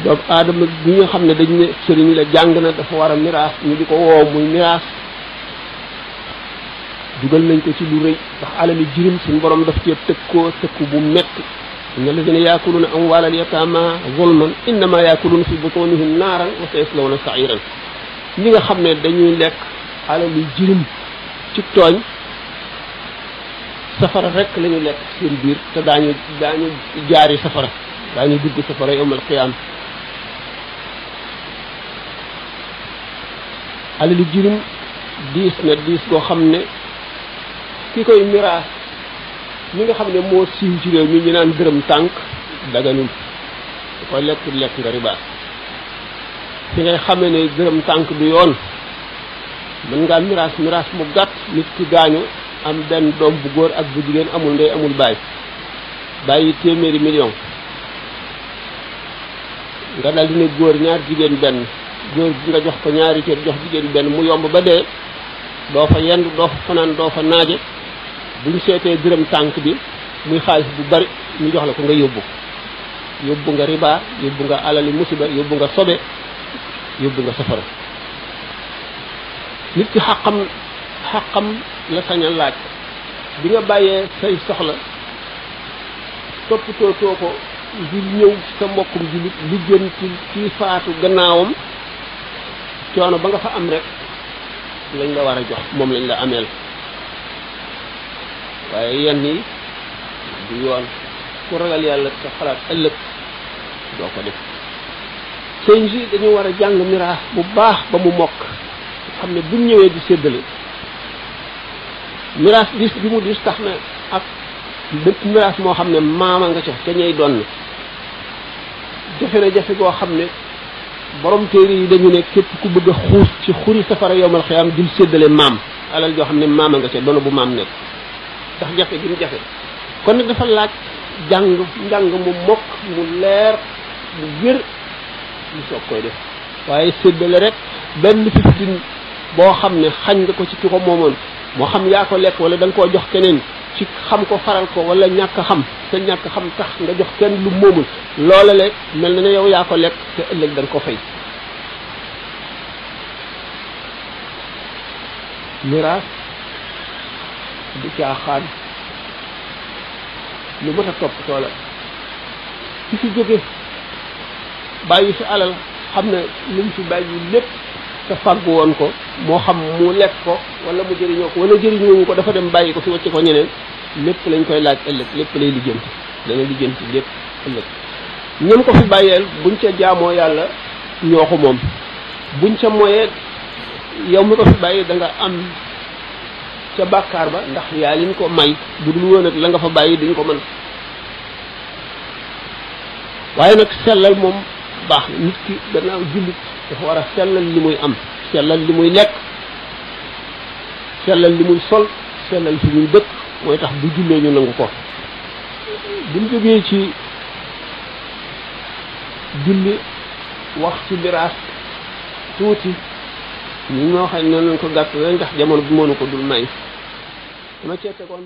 doomu aadama bi nga xam ne dañu ne sëriñ la jàng na dafa war a miraas ñu di ko woow muy miraas dugal nañ ko ci lu rëy ndax alali jirim suñu borom daf cee tëkku bu metti inna alladina yaakuluna amwaalal yataama zulman innama yaakuluna fi butunihim naaran wa sayaslawna sa'iran ñi nga xam ne dañuy lekk alali jirim ci tooñ safara rek la ñu lekk seen biir te daañu jaari safara daañu dugg safara yawmal qiyaam alali jirim diis na diis goo xam ne ki koy miraas mi nga xam ne moo siiw ci réew mi ñu naan dërëm tànk daganul da koy lekk nga ribaas fi ngay xamee ne dërëm tànk du yoon mën ngaa miraas mu gàtt nit ki gaañu am benn doom bu góor ak bu jigéen amul ndey amul baay bàyyi téeméeri million nga dal di ne góor ñaar jigéen benn góor bi nga jox ko ñaari cër jox jigéen benn mu yomb ba dee doo fa yendu doo fa fanaan doo fa naaje buñ seetee dërëm tànk bi muy xaalis bu bari ñu jox la ko nga yóbbu nga riba yóbbu nga alali musiba yóbbu nga sobe yóbbu nga safara nit ki xaqam la sañ a laaj bi nga bàyyee say soxla toppatoo ko ngir ñëw sa mbokkum jullit li gën ci faatu gannaawam coono ba nga fa am rek lañ la war a jox moom lañ la ameel waaye yenn yi du yoon ku ragal yàlla te xalaat ëllëg doo ko def sëñ si dañu war a jàng miraas bu baax ba mu mokk xam ne buñ ñëwee di séddale miraas dis bi mu dis tax na ak bépp miraas moo xam ne maama nga ca ñay doon jafe na jafe goo xam ne borom téere yi dañu ne képp ku bëgg a xuus ci xuri safara yowmal xiyaam dil séddale maam alal joo xam ne maama nga ca doona bu maam nekk ndax jafe gi mu jafe kon nag dafa laaj njàng mu mokk mu leer mu wér ñu soog koy def waaye séddale rek benn fiftin boo xam ne xañ nga ko ci ki ko moomoon moo xam yaa ko lekk wala da nga koo jox keneen ci xam ko faral ko wala ñàkk xam te ñàkk xam tax nga jox kenn lu moomul loola le mel na ne yow yaa ko lekk te ëllëg da nga ko fay miraas du caaxaan lu mat a toppatoo la ci fi jóge bàyyi fi alal xam ne lu mu fi bàyyi lépp te fàggu woon ko moo xam mu lekk ko wala mu jëriñoo ko wala jëriñoo ko dafa dem bàyyi ko fi wacce ko ñeneen lépp lañ koy laaj ëllëg lépp lay lijjanti dana lijjanti lépp ëllëg ñam ko fi bàyyeel buñ ca jaamoo yàlla ñoo ko moom buñ ca moyee yow mi ko fi bàyyi da nga am ca bàkkaar ba ndax yaa leen ko may bu dul woon ak la nga fa bàyyi duñ ko mën waaye nag sellal moom baax na nit ki gannaaw jullit dafa war a sellal li muy am sellal li muy lekk sellal li muy sol sellal fi muy dëkk mooy tax bu jullee ñu nangu ko buñ jógee ci julli wax ci miraas tuuti ñi ñoo xam ne noonu lañ ko gàtt ndax jamono bi mënu ko dul may dama cee tegoon